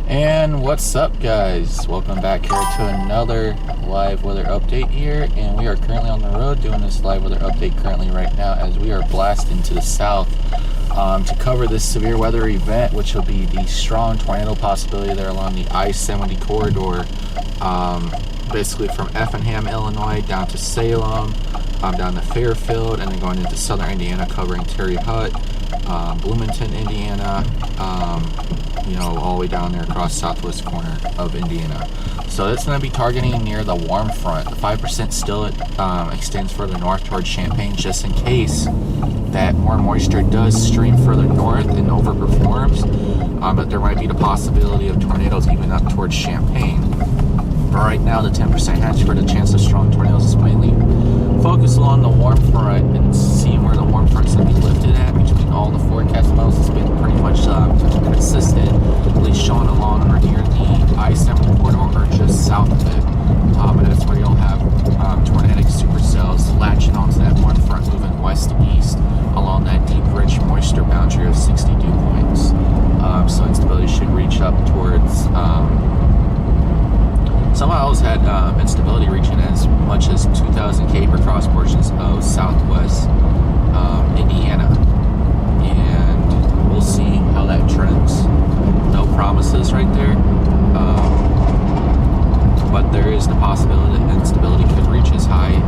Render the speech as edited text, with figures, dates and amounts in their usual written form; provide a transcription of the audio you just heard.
And what's up, guys? Welcome back here to another live weather update here, and we are currently on the road doing this live weather update currently right now as we are blasting to the south to cover this severe weather event, which will be the strong tornado possibility there along the I-70 corridor, basically from Effingham, Illinois down to Salem, down to Fairfield, and then going into southern Indiana, covering Terre Haute, Bloomington, Indiana, all the way down there across southwest corner of Indiana. So it's going to be targeting near the warm front. The 5% still extends further north towards Champaign, just in case that more moisture does stream further north and overperforms. But there might be the possibility of tornadoes even up towards Champaign. But right now, the 10% hedge for the chance of strong tornadoes is mainly focused along the warm front and seeing where the warm front's going to be lifted at. Between all the forecast models, it's been pretty much consistently showing along or near the I-70 corridor or just south of it. And that's where you'll have tornadic supercells latching onto that warm front, moving west to east along that deep, rich moisture boundary of 60 dew points. So instability should reach up towards. Some models had instability reaching as much as 2,000 km per cross portions of southwest Indiana, and we'll see how that trends. No promises right there, but there is the possibility that instability could reach as high